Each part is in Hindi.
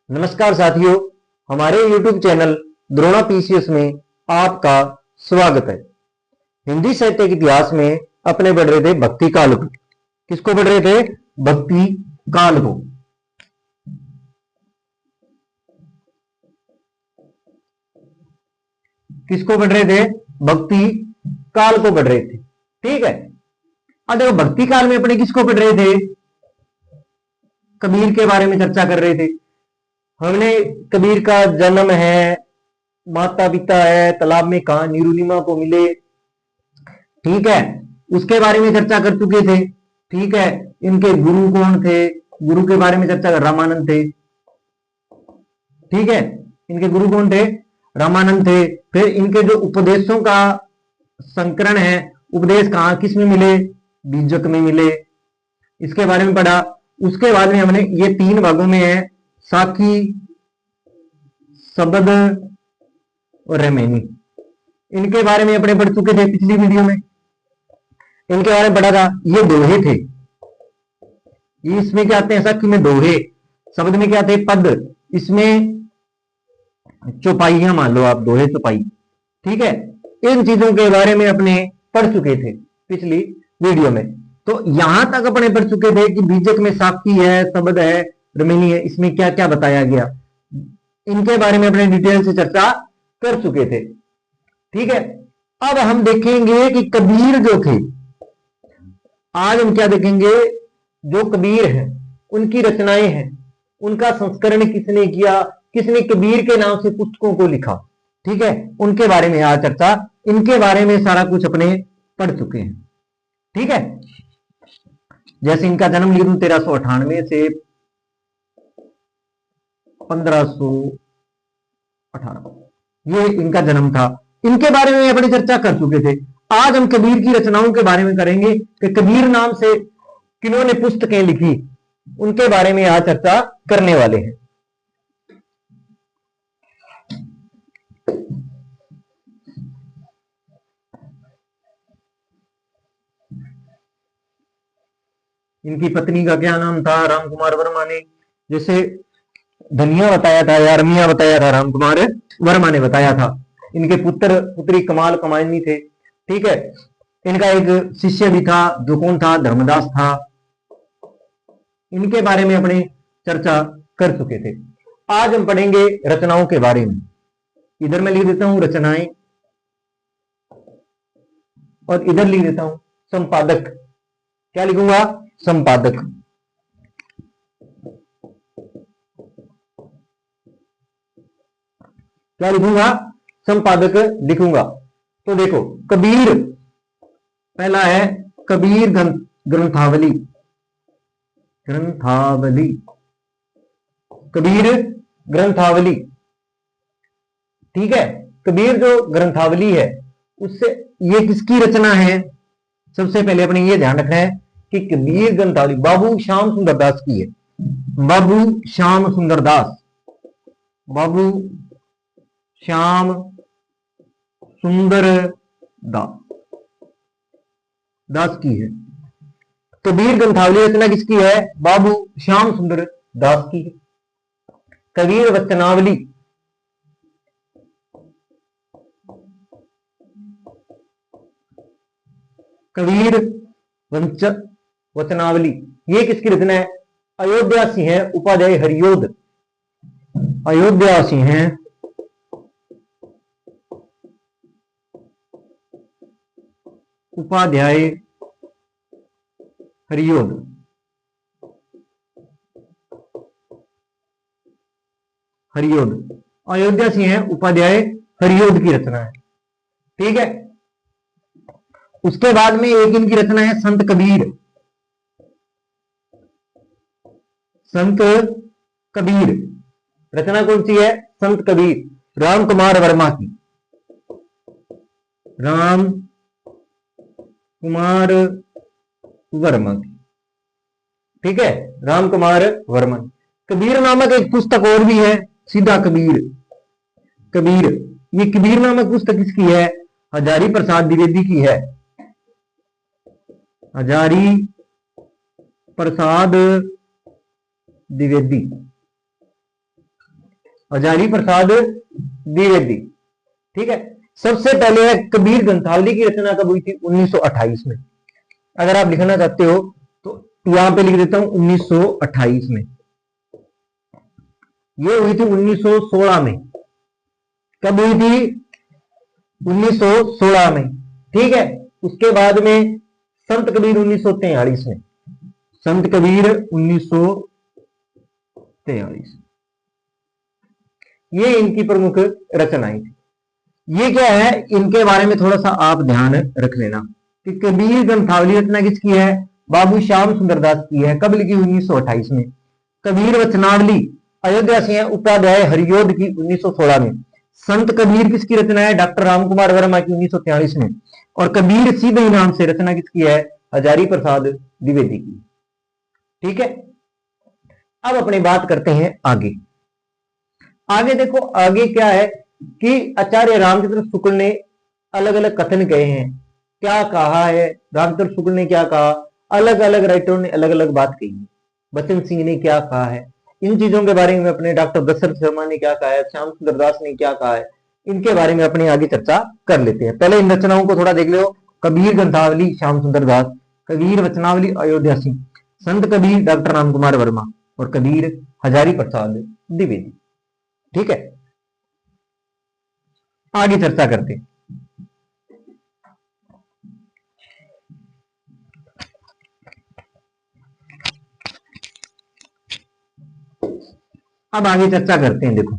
नमस्कार साथियों, हमारे YouTube चैनल द्रोणा पीसीएस में आपका स्वागत है। हिंदी साहित्य के इतिहास में अपने पढ़ रहे थे भक्ति काल को। किसको पढ़ रहे थे? भक्ति काल को। किसको पढ़ रहे थे? भक्ति काल को पढ़ रहे थे। ठीक है। अब देखो, भक्ति काल में अपने किसको पढ़ रहे थे? कबीर के बारे में चर्चा कर रहे थे। हमने कबीर का जन्म है, माता पिता है, तालाब में कहा नीरुनिमा को मिले, ठीक है, उसके बारे में चर्चा कर चुके थे। ठीक है। इनके गुरु कौन थे? गुरु के बारे में चर्चा कर, रामानंद थे। ठीक है। इनके गुरु कौन थे? रामानंद थे। फिर इनके जो उपदेशों का संकरण है, उपदेश कहां किस में मिले? बीजक में मिले। इसके बारे में पढ़ा। उसके बाद में हमने ये तीन भागों में है, साखी, शब्द और रेमेनी। इनके बारे में अपने पढ़ चुके थे पिछली वीडियो में। इनके बारे में पढ़ा था। ये दोहे थे। इसमें क्या आते हैं? साखी में दोहे, शब्द में क्या थे? पद, इसमें चौपाइयां मान लो आप, दोहे चौपाई। ठीक है। इन चीजों के बारे में अपने पढ़ चुके थे पिछली वीडियो में। तो यहां तक अपने पढ़ चुके थे कि बीजक में साखी है, शब्द है, रेमेनी है, इसमें क्या क्या बताया गया, इनके बारे में अपने डिटेल से चर्चा कर चुके थे। ठीक है। अब हम देखेंगे कि कबीर जो थे, आज हम क्या देखेंगे? जो कबीर हैं, उनकी रचनाएं हैं, उनका संस्करण किसने किया, किसने कबीर के नाम से पुस्तकों को लिखा। ठीक है। उनके बारे में आज चर्चा, इनके बारे में सारा कुछ अपने पढ़ चुके हैं। ठीक है। जैसे इनका जन्म लिख दूं 1398 से 1518, ये इनका जन्म था। इनके बारे में अपनी चर्चा कर चुके थे। आज हम कबीर की रचनाओं के बारे में करेंगे कि कबीर नाम से किन्होंने पुस्तकें लिखी, उनके बारे में आज चर्चा करने वाले हैं। इनकी पत्नी का क्या नाम था? रामकुमार वर्मा ने। जैसे धनिया बताया था या रमिया बताया था, रामकुमार वर्मा ने बताया था। इनके पुत्र पुत्री कमाल कमायनी थे। ठीक है। इनका एक शिष्य भी था, जो कौन था? धर्मदास था। इनके बारे में अपने चर्चा कर चुके थे। आज हम पढ़ेंगे रचनाओं के बारे में। इधर मैं लिख देता हूं रचनाएं, और इधर लिख देता हूं संपादक। क्या लिखूंगा? संपादक। क्या लिखूंगा? संपादक लिखूंगा। तो देखो, कबीर पहला है कबीर ग्रंथावली। ग्रंथावली, कबीर ग्रंथावली। ठीक है। कबीर जो ग्रंथावली है, उससे ये किसकी रचना है? सबसे पहले अपने ये ध्यान रखना है कि कबीर ग्रंथावली बाबू श्याम सुंदर दास की है। बाबू श्याम सुंदर दास, बाबू श्याम सुंदर दास की है। कबीर ग्रंथावली रचना किसकी है? बाबू श्याम सुंदर दास की है। कबीर वचनावली, कबीर वचनावली, ये किसकी रचना है? अयोध्या सिंह है उपाध्याय हरियोध। अयोध्या सिंह है उपाध्याय हरियोध। हरियोध, अयोध्या सिंह है उपाध्याय हरियोध की रचना है। ठीक है। उसके बाद में एक इनकी रचना है संत कबीर। संत कबीर रचना कौन सी है? संत कबीर रामकुमार वर्मा की। राम कुमार वर्मा की। ठीक है। रामकुमार वर्मा। कबीर नामक एक पुस्तक और भी है, सीधा कबीर। कबीर, ये कबीर नामक पुस्तक किसकी है? हजारी प्रसाद द्विवेदी की है। हजारी प्रसाद द्विवेदी। हजारी प्रसाद द्विवेदी। ठीक है, सबसे पहले है कबीर ग्रंथावली की रचना कब हुई थी? 1928 में। अगर आप लिखना चाहते हो तो यहां पे लिख देता हूं 1928 में। ये हुई थी 1916 में। कब हुई थी? 1916 में। ठीक है, उसके बाद में संत कबीर 1943 में। संत कबीर 1943, ये इनकी प्रमुख रचनाएं थी। ये क्या है, इनके बारे में थोड़ा सा आप ध्यान रख लेना कि कबीर ग्रंथावली रचना किसकी है? बाबू श्याम सुंदर दास की है। कब लिखी? 1928 में। कबीर वचनावली अयोध्या से उपाध्याय हरियोध की 1916 में। संत कबीर किसकी रचना है? डॉक्टर रामकुमार वर्मा की 1943 में। और कबीर सीधे नाम से रचना किसकी है? हजारी प्रसाद द्विवेदी की। ठीक है, अब अपनी बात करते हैं आगे। आगे देखो, आगे क्या है कि आचार्य रामचंद्र शुक्ल ने अलग अलग कथन कहे हैं। क्या कहा है रामचंद्र शुक्ल ने? क्या कहा? अलग अलग राइटरों ने अलग अलग बात कही है। बचन सिंह ने क्या कहा है? इन चीजों के बारे में अपने डॉक्टर दशरथ शर्मा ने क्या कहा है? श्याम सुंदर दास ने क्या कहा है? इनके बारे में अपनी आगे चर्चा कर लेते हैं। पहले इन रचनाओं को थोड़ा देख लो। कबीर ग्रंथावली श्याम सुंदर दास, कबीर वचनावली अयोध्या सिंह, संत कबीर डॉक्टर रामकुमार वर्मा, और कबीर हजारी प्रसाद द्विवेदी। ठीक है, आगे चर्चा करते हैं। अब आगे चर्चा करते हैं। देखो,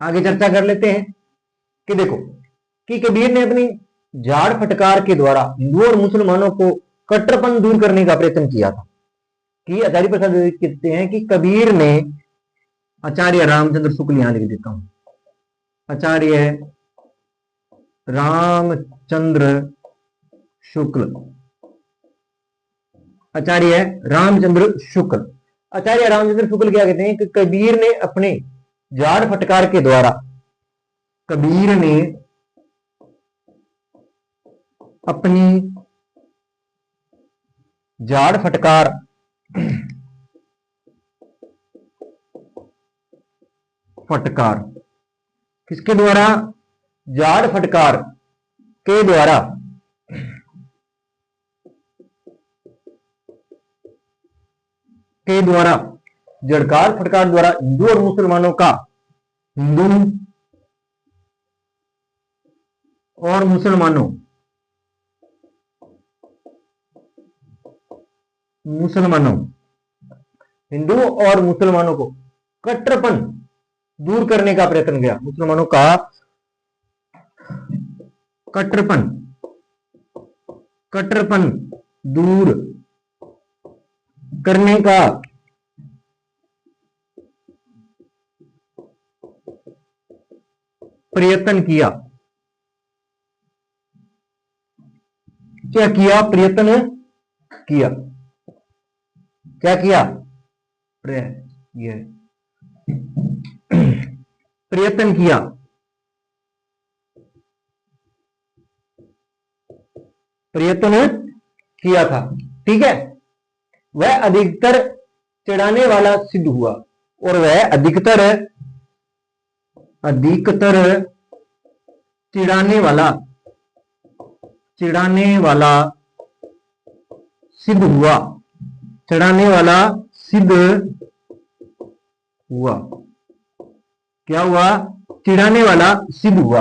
आगे चर्चा कर लेते हैं कि देखो कि कबीर ने अपनी झाड़ फटकार के द्वारा हिंदुओं और मुसलमानों को कट्टरपन दूर करने का प्रयत्न किया था। कि आचार्य प्रसाद कहते हैं कि कबीर ने, आचार्य रामचंद्र शुक्ल यहां लिख देता हूं, आचार्य रामचंद्र शुक्ल, आचार्य रामचंद्र शुक्ल, आचार्य रामचंद्र शुक्ल क्या कहते हैं कि कबीर ने अपने झाड़ फटकार के द्वारा, कबीर ने अपनी झाड़ फटकार फटकार किसके द्वारा? झाड़ फटकार के द्वारा जड़कार फटकार द्वारा हिंदू और मुसलमानों का, हिंदू और मुसलमानों हिंदू और मुसलमानों को कट्टरपन दूर करने का प्रयत्न किया। मुसलमानों का कट्टरपन दूर करने का प्रयत्न किया। क्या किया? प्रयत्न किया। क्या किया? प्रयत्न किया। प्रयत्न किया था। ठीक है, वह अधिकतर चिढ़ाने वाला सिद्ध हुआ, और वह अधिकतर चिढ़ाने वाला सिद्ध हुआ। क्या हुआ? चिढ़ाने वाला सिद्ध हुआ।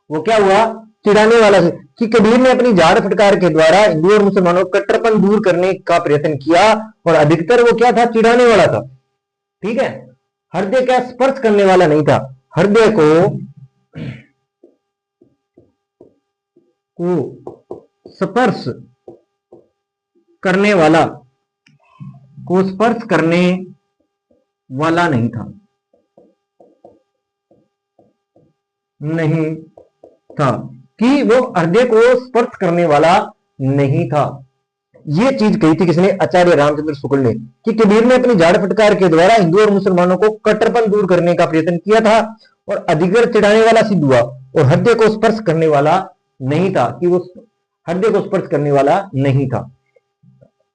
वो क्या हुआ? चिढ़ाने वाला सिद्ध। कि कबीर ने अपनी झाड़ फटकार के द्वारा हिंदू और मुसलमानों को कट्टरपन दूर करने का प्रयत्न किया, और अधिकतर वो क्या था? चिढ़ाने वाला था। ठीक है, हृदय का स्पर्श करने वाला नहीं था। हृदय को स्पर्श करने वाला नहीं था, कि वो हृदय को स्पर्श करने वाला नहीं था। ये चीज कही थी किसने? आचार्य रामचंद्र शुक्ल ने, कि कबीर ने अपनी झाड़ फटकार के द्वारा हिंदू और मुसलमानों को कट्टरपन दूर करने का प्रयत्न किया था और अधिकार चिढ़ाने वाला सिद्ध हुआ और हृदय को स्पर्श करने वाला नहीं था, कि वो हृदय को स्पर्श करने वाला नहीं था।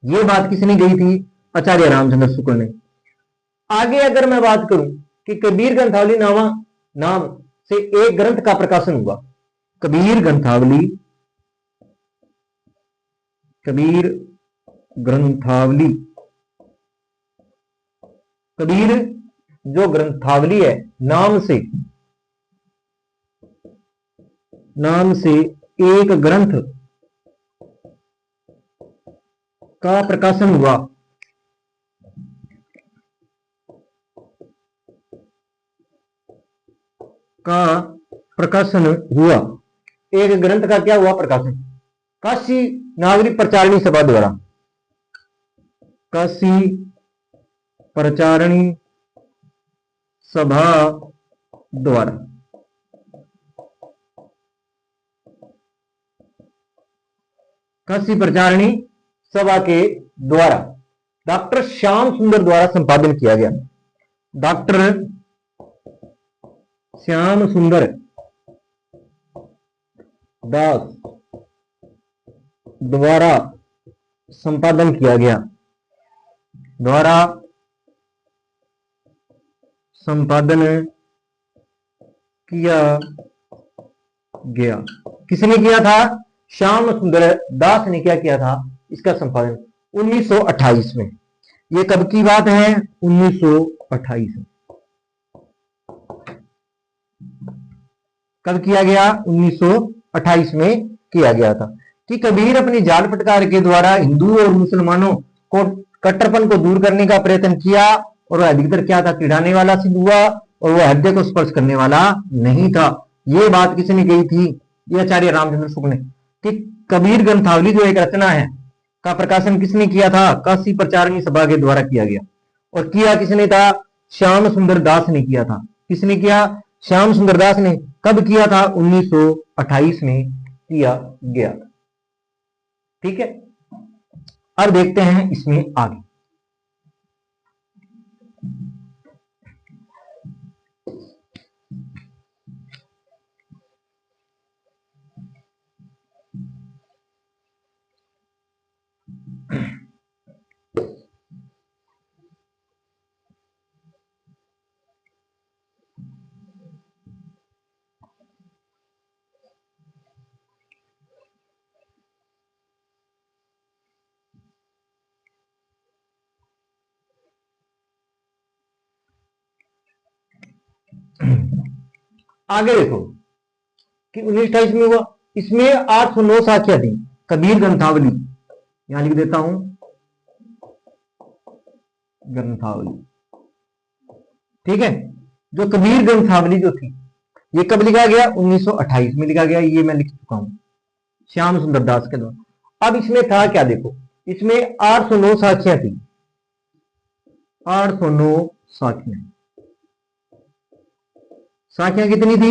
ये बात किसने कही थी? आचार्य रामचंद्र शुक्ल ने। आगे अगर मैं बात करूं कि कबीर ग्रंथावली नाम से एक ग्रंथ का प्रकाशन हुआ। कबीर ग्रंथावली, कबीर ग्रंथावली, कबीर जो ग्रंथावली है नाम से एक ग्रंथ का प्रकाशन हुआ। एक ग्रंथ का क्या हुआ? प्रकाशन। काशी नागरिक प्रचारणी सभा द्वारा, काशी प्रचारणी सभा द्वारा, काशी प्रचारणी सभा के द्वारा डॉक्टर श्याम सुंदर द्वारा संपादन किया गया। डॉक्टर श्याम सुंदर दास द्वारा संपादन किया गया, द्वारा संपादन किया गया। किसने किया था? श्याम सुंदर दास ने क्या किया था? इसका संपादन 1928 में। ये कब की बात है? 1928 में। कब किया गया? 1928 में किया गया था, कि कबीर अपनी जाल फटकार के द्वारा हिंदू और मुसलमानों को कट्टरपन को दूर करने का प्रयत्न किया और वह अधिकतर क्या था? चिढ़ाने वाला सिद्ध हुआ और वह हृदय को स्पर्श करने वाला नहीं था। ये बात किसने कही थी? ये आचार्य रामचंद्र शुक्ल ने, कि कबीर ग्रंथावली जो एक रचना है का प्रकाशन किसने किया था? काशी प्रचारणी सभा के द्वारा किया गया। और किया किसने था? श्याम सुंदर दास ने किया था। किसने किया? श्याम सुंदर दास ने। कब किया था? 1928 में किया गया। ठीक है, अब देखते हैं इसमें आगे। आगे देखो कि 1928 में हुआ। इसमें 809 साखियां थी। कबीर ग्रंथावली, यहां लिख देता हूं ग्रंथावली। ठीक है, जो कबीर ग्रंथावली जो थी ये कब लिखा गया? 1928 में लिखा गया। ये मैं लिख चुका हूं श्याम सुंदर दास के द्वारा। अब इसमें था क्या? देखो, इसमें 809 साखियां थी। 809 साखियां। साखियां कितनी थी?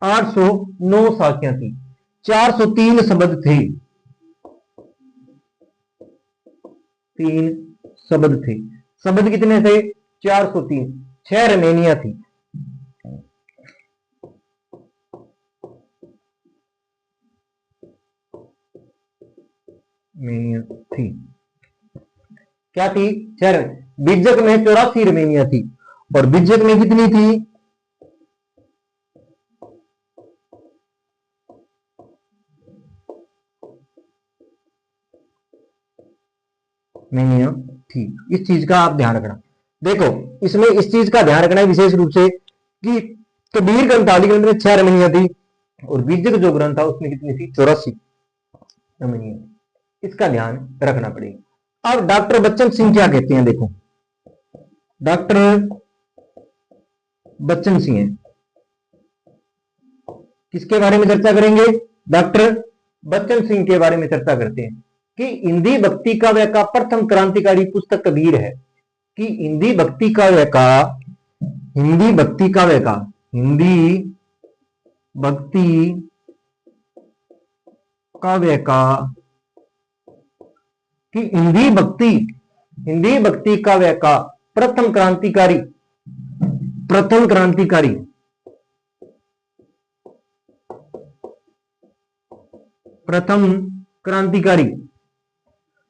809 साखियां थी। 403 शब्द थे। 3 शब्द थे। शब्द कितने थे? 403। 6 रमेनिया थी। थी क्या थी? 6। बिजक में 84 रमेनिया थी। और बिजक में कितनी थी? मेनिया थी। इस चीज का आप ध्यान रखना। देखो, इसमें इस चीज का ध्यान रखना है विशेष रूप से कि कबीर ग्रंथावली ग्रंथ में 6 रमणियां थी और बीजक जो ग्रंथ था उसमें कितनी थी? 84 रमणियां। इसका ध्यान रखना पड़ेगा। अब डॉक्टर बच्चन सिंह क्या कहते हैं? देखो, डॉक्टर बच्चन सिंह है, किसके बारे में चर्चा करेंगे? डॉक्टर बच्चन सिंह के बारे में चर्चा करते हैं कि हिंदी भक्ति काव्य का प्रथम क्रांतिकारी पुस्तक कबीर है। कि हिंदी भक्ति काव्य का हिंदी भक्ति काव्य का हिंदी भक्ति काव्य का कि हिंदी भक्ति काव्य का प्रथम क्रांतिकारी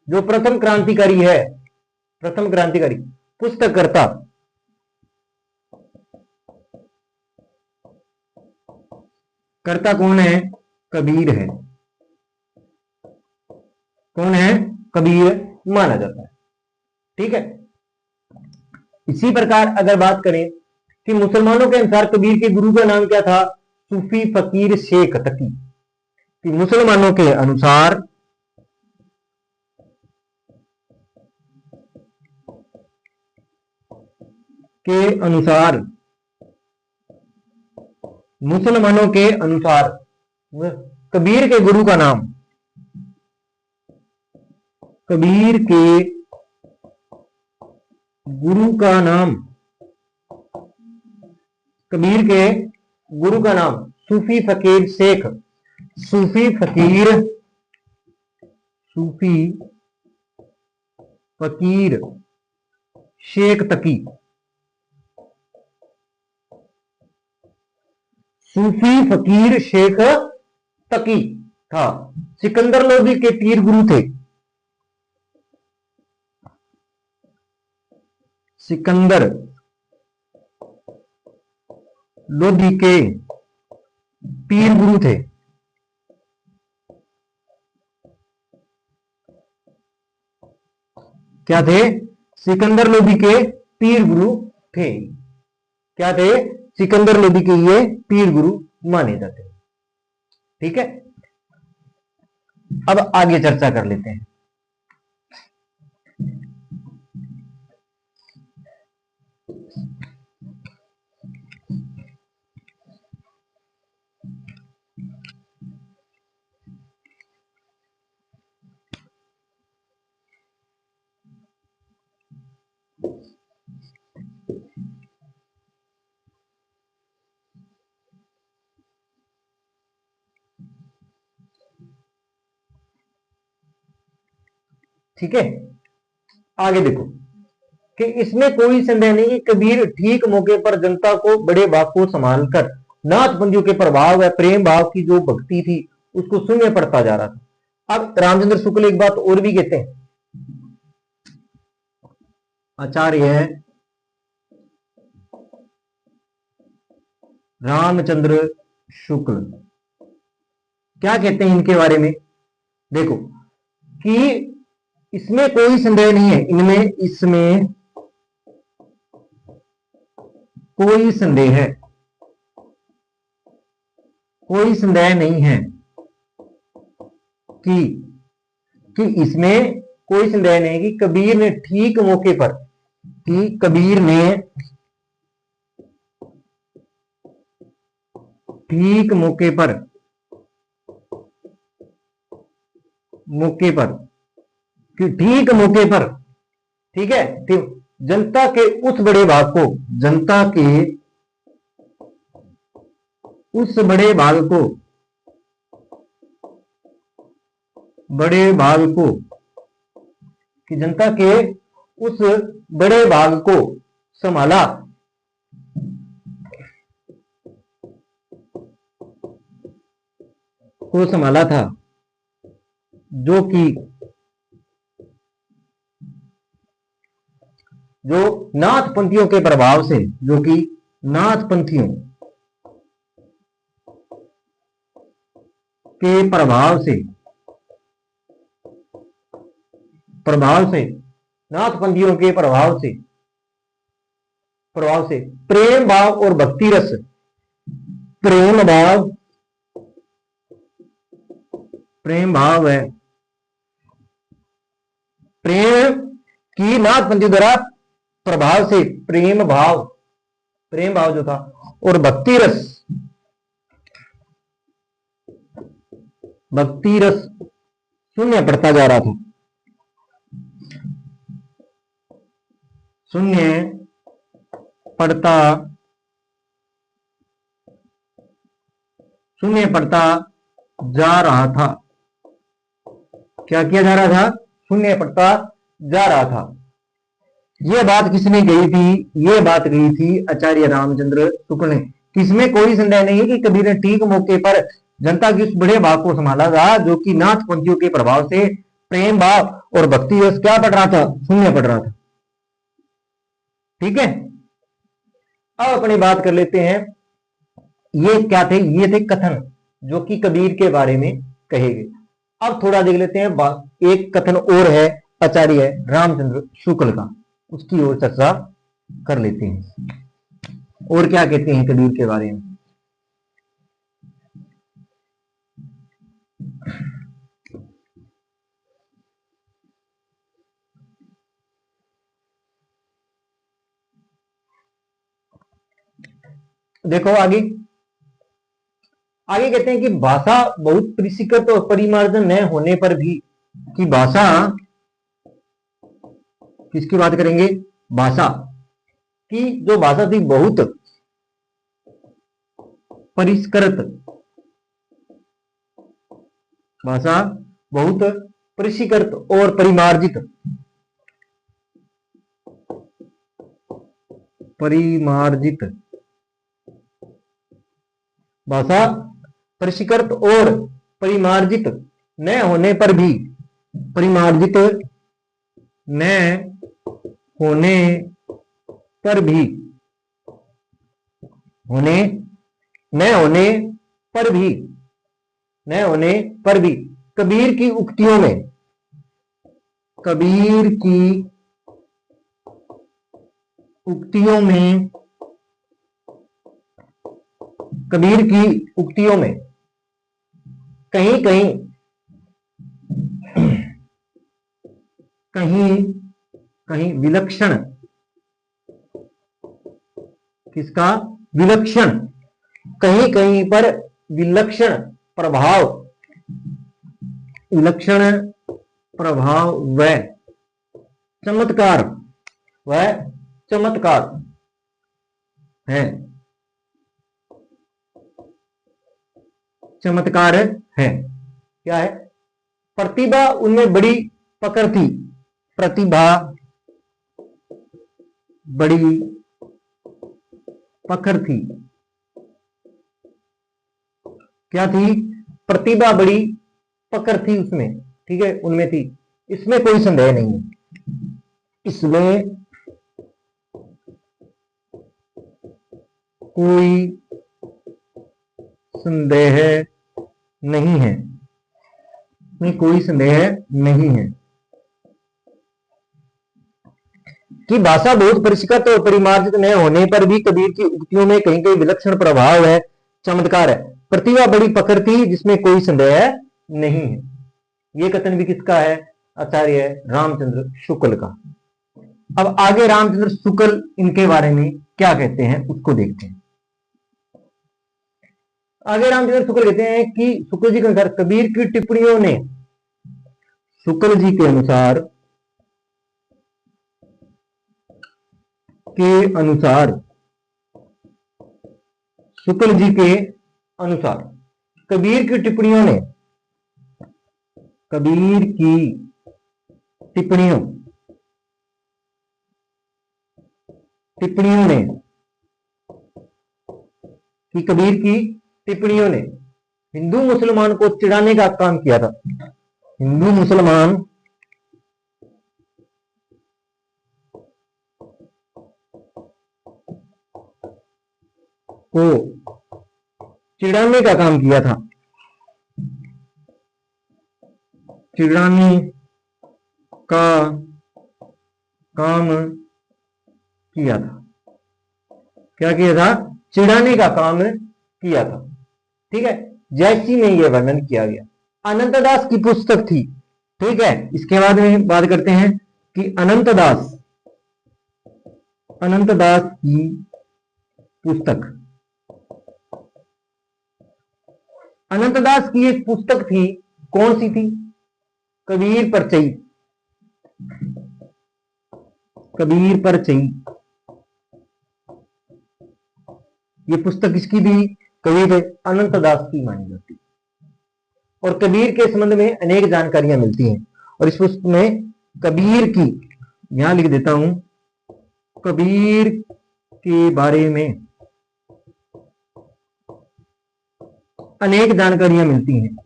जो प्रथम क्रांतिकारी करता कौन है? कबीर है। कौन है? कबीर माना जाता है। ठीक है। इसी प्रकार अगर बात करें कि मुसलमानों के अनुसार कबीर के गुरु का नाम क्या था? सूफी फकीर शेख तकी। कि मुसलमानों के अनुसार कबीर के गुरु का नाम सूफी फकीर शेख तकी। सूफी फकीर शेख तकी था। सिकंदर लोदी के पीर गुरु थे। सिकंदर लोदी के पीर गुरु थे। क्या थे? सिकंदर लोदी के पीर गुरु थे। क्या थे? सिकंदर लोदी के ये पीर गुरु माने जाते हैं। ठीक है। अब आगे चर्चा कर लेते हैं। ठीक है। आगे देखो कि इसमें कोई संदेह नहीं कि कबीर ठीक मौके पर जनता को बड़े भाव को संभालकर नाथबंदियों के प्रभाव व प्रेम भाव की जो भक्ति थी उसको शून्य पड़ता जा रहा था। अब रामचंद्र शुक्ल एक बात और भी कहते हैं। आचार्य रामचंद्र शुक्ल क्या कहते हैं इनके बारे में? देखो कि इसमें कोई संदेह नहीं है, इसमें कोई संदेह नहीं है इसमें कोई संदेह नहीं कि कबीर ने ठीक मौके पर ठीक है, जनता के उस बड़े भाग को संभाला था जो नाथपंथियों के प्रभाव से प्रेम भाव और भक्ति रस है प्रेम की नाथपंथी द्वारा प्रभाव से प्रेम भाव जो था और भक्ति रस शून्य पड़ता जा रहा था। शून्य पड़ता जा रहा था। क्या किया जा रहा था? शून्य पड़ता जा रहा था। यह बात किसने कही थी? यह बात कही थी आचार्य रामचंद्र शुक्ल ने। इसमें कोई संदेह नहीं है कि कबीर ने ठीक मौके पर जनता की उस बड़े भाव को संभाला था जो कि नाथपंथियों के प्रभाव से प्रेम भाव और भक्ति रस क्या पड़ रहा था? शून्य पड़ रहा था। ठीक है, अब अपनी बात कर लेते हैं। ये क्या थे? ये थे कथन जो कि कबीर के बारे में कहे गए। अब थोड़ा देख लेते हैं, एक कथन और है आचार्य रामचंद्र शुक्ल का, उसकी ओर चर्चा कर लेते हैं। और क्या कहते हैं कबीर के बारे में? देखो आगे आगे कहते हैं कि भाषा बहुत परिष्कृत और परिमार्जन न होने पर भी, कि भाषा, किसकी बात करेंगे? भाषा की जो भाषा थी बहुत परिष्कृत, भाषा बहुत परिष्कृत और परिमार्जित, परिमार्जित भाषा परिष्कृत और परिमार्जित न होने पर भी, परिमार्जित न होने पर भी, होने न होने पर भी, न होने पर भी कबीर की उक्तियों में, कबीर की उक्तियों में, कबीर की उक्तियों में कहीं कहीं कहीं कहीं विलक्षण, किसका? विलक्षण, कहीं कहीं पर विलक्षण प्रभाव, विलक्षण प्रभाव व चमत्कार, व चमत्कार है, चमत्कार है। क्या है? प्रतिभा उनमें बड़ी पकड़ थी, प्रतिभा बड़ी पकड़ थी। क्या थी? प्रतिभा बड़ी पकड़ थी उसमें, ठीक है, उनमें थी, इसमें कोई संदेह नहीं है, इसमें कोई संदेह नहीं है, में कोई संदेह नहीं है कि भाषा बहुत परिष्कृत और परिमार्जित न होने पर भी कबीर की उक्तियों में कहीं कहीं विलक्षण प्रभाव है, चमत्कार है, प्रतिभा बड़ी पकड़ थी, जिसमें कोई संदेह नहीं है। यह कथन भी किसका है? आचार्य रामचंद्र शुक्ल का। अब आगे रामचंद्र शुक्ल इनके बारे में क्या कहते हैं उसको देखते हैं। आगे रामचंद्र शुक्ल कहते हैं कि शुक्ल जी के अनुसार कबीर की टिप्पणियों ने, शुक्ल जी के अनुसार, शुक्ल जी के अनुसार कबीर की टिप्पणियों ने, कबीर की टिप्पणियों ने, कि कबीर की टिप्पणियों ने हिंदू मुसलमान को चिढ़ाने का काम किया था, हिंदू मुसलमान को चिढ़ाने का काम किया था, चिढ़ाने का काम किया था। क्या किया था? चिढ़ाने का काम किया था, ठीक है, जैसी में यह वर्णन किया गया। अनंतदास की पुस्तक थी, ठीक है। इसके बाद में बात करते हैं कि अनंतदास की पुस्तक, अनंतदास की एक पुस्तक थी, कौन सी थी? कबीर परचई, कबीर परचई। ये पुस्तक किसकी थी? कबीर अनंतदास की मानी जाती, और कबीर के संबंध में अनेक जानकारियां मिलती हैं। और इस पुस्तक में कबीर की, यहां लिख देता हूं, कबीर के बारे में अनेक जानकारियां मिलती हैं,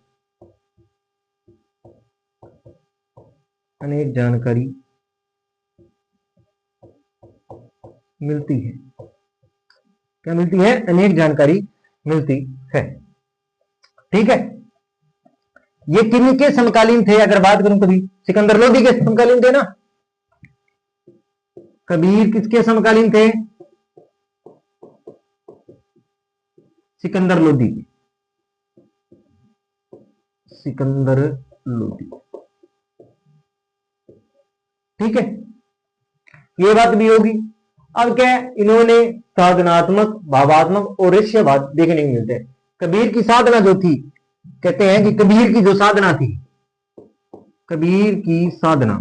अनेक जानकारी मिलती है। क्या मिलती है? अनेक जानकारी मिलती है। ठीक है, ये किनके समकालीन थे? अगर बात करूं कभी सिकंदर लोदी के समकालीन थे ना। कबीर किसके समकालीन थे? सिकंदर लोदी, सिकंदर लोदी। ठीक है, ये बात भी होगी। अब क्या है, इन्होंने साधनात्मक, भावात्मक और ऋष्यवाद देखने को मिलते हैं। कबीर की साधना जो थी, कहते हैं कि कबीर की जो साधना थी, कबीर की साधना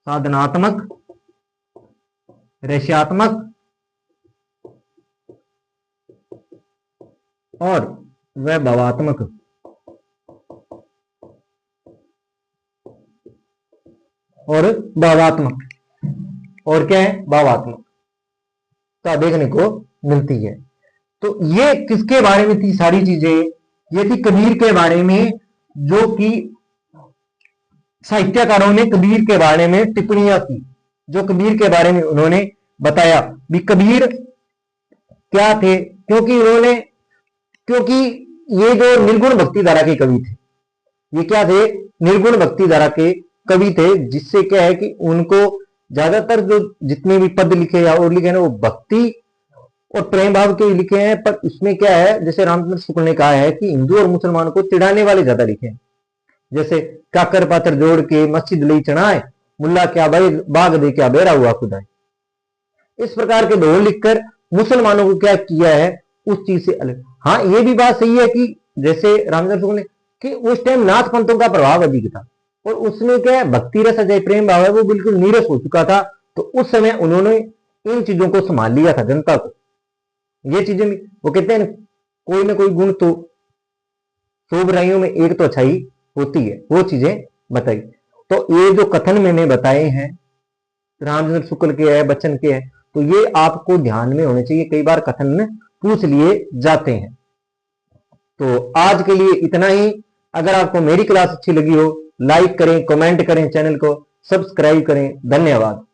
साधनात्मक, ऋष्यात्मक और वह भावात्मक, और भावात्मक, और क्या है? भावात्मक का देखने को मिलती है। तो ये किसके बारे में थी सारी चीजें? ये थी कबीर के बारे में, जो कि साहित्यकारों ने कबीर के बारे में टिप्पणियां की, जो कबीर के बारे में उन्होंने बताया भी कबीर क्या थे। क्योंकि ये जो निर्गुण भक्ति धारा के कवि थे, ये क्या थे? निर्गुण भक्ति धारा के कवि थे, जिससे क्या है कि उनको ज्यादातर जो जितने भी पद लिखे या और लिखे ना, वो भक्ति और प्रेम भाव के लिखे हैं। पर इसमें क्या है, जैसे रामचंद्र शुक्ल ने कहा है कि हिंदू और मुसलमान को चिढ़ाने वाले ज्यादा लिखे हैं। जैसे काकर पात्र जोड़ के मस्जिद लई चढ़ाए, मुल्ला क्या बाग दे क्या बेरा हुआ खुदाए। इस प्रकार के दोहे लिखकर मुसलमानों को क्या किया है, उस चीज से अलग। हाँ, ये भी बात सही है कि जैसे रामचंद्र शुक्ल ने कि उस टाइम नाथ पंथों का प्रभाव अधिक था, और उसमें क्या है, भक्ति रस अजय प्रेम भाव है वो बिल्कुल नीरस हो चुका था। तो उस समय उन्होंने इन चीजों को संभाल लिया था जनता को। ये चीजें वो कहते हैं कोई ना कोई गुण तो 100 बुराइयों में एक तो अच्छाई होती है, वो चीजें बताई। तो ये जो कथन मैंने बताए हैं रामचंद्र शुक्ल के है, बच्चन के है, तो ये आपको ध्यान में होने चाहिए। कई बार कथन पूछ लिए जाते हैं। तो आज के लिए इतना ही। अगर आपको मेरी क्लास अच्छी लगी हो, लाइक करें, कमेंट करें, चैनल को सब्सक्राइब करें। धन्यवाद।